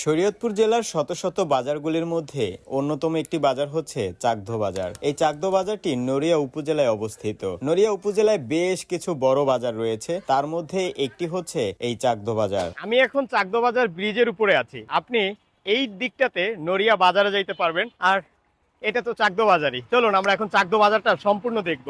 শরীয়তপুর জেলার শত শত বাজারগুলির মধ্যে অন্যতম একটি বাজার হচ্ছে চাকদহ বাজার। এই চাকদহ বাজারটি নড়িয়া উপজেলায় অবস্থিত। নড়িয়া উপজেলায় বেশ কিছু বড় বাজার রয়েছে, তার মধ্যে একটি হচ্ছে এই চাকদহ বাজার। আমি এখন চাকদহ বাজার ব্রিজের উপরে আছি। আপনি এই দিকটাতে নড়িয়া বাজারে যাইতে পারবেন, আর এটা তো চাকদহ বাজারই। চলুন আমরা এখন চাকদহ বাজারটা সম্পূর্ণ দেখব।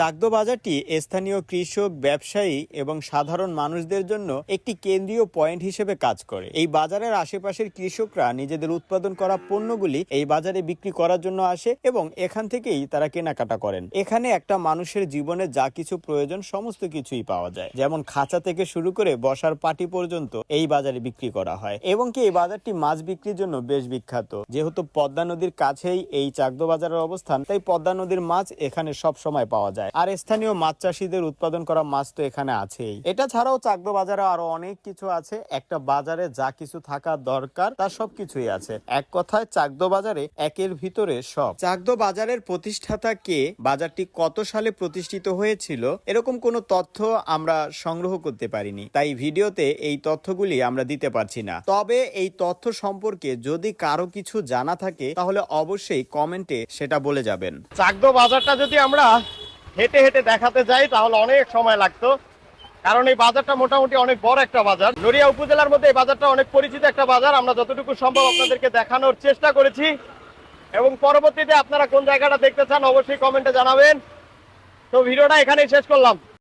চাকদহ বাজারটি স্থানীয় কৃষক, ব্যবসায়ী এবং সাধারণ মানুষদের জন্য একটি কেন্দ্রীয় পয়েন্ট হিসেবে কাজ করে। এই বাজারের আশেপাশের কৃষকরা নিজেদের উৎপাদন করা পণ্যগুলি এই বাজারে বিক্রি করার জন্য আসে এবং এখান থেকেই তারা কেনাকাটা করেন। এখানে একটা মানুষের জীবনে যা কিছু প্রয়োজন সমস্ত কিছুই পাওয়া যায়, যেমন খাঁচা থেকে শুরু করে বসার পাটি পর্যন্ত এই বাজারে বিক্রি করা হয়। এবং কি এই বাজারটি মাছ বিক্রির জন্য বেশ বিখ্যাত। যেহেতু পদ্মা নদীর কাছেই এই চাকদহ বাজারের অবস্থান, তাই পদ্মা নদীর মাছ এখানে সব সময় পাওয়া যায়। আর স্থানীয় মাছ চাষীদের উৎপাদন করা মাছ তো এখানে আছেই। এটা ছাড়াও চাকদহ বাজারে আরো অনেক কিছু আছে। একটা বাজারে যা কিছু থাকা দরকার তা সবকিছুই আছে। এক কথায় চাকদহ বাজারে একের ভিতরে সব। চাকদহ বাজারের প্রতিষ্ঠাতা কে, বাজারটি কত সালে প্রতিষ্ঠিত হয়েছিল, এরকম কোনো তথ্য আমরা সংগ্রহ করতে পারিনি, তাই ভিডিওতে এই তথ্যগুলি আমরা দিতে পারছি না। তবে এই তথ্য সম্পর্কে যদি কারো কিছু জানা থাকে তাহলে অবশ্যই কমেন্টে সেটা বলে যাবেন। চাকদহ বাজারটা যদি আমরা হেঁটে হেঁটে দেখাতে যাই তাহলে অনেক সময় লাগতো, কারণ এই বাজারটা মোটামুটি অনেক বড় একটা বাজার। নড়িয়া উপজেলার মধ্যে এই বাজারটা অনেক পরিচিত একটা বাজার। আমরা যতটুকু সম্ভব আপনাদেরকে দেখানোর চেষ্টা করেছি, এবং পরবর্তীতে আপনারা কোন জায়গাটা দেখতে চান অবশ্যই কমেন্টে জানাবেন। তো ভিডিওটা এখানেই শেষ করলাম।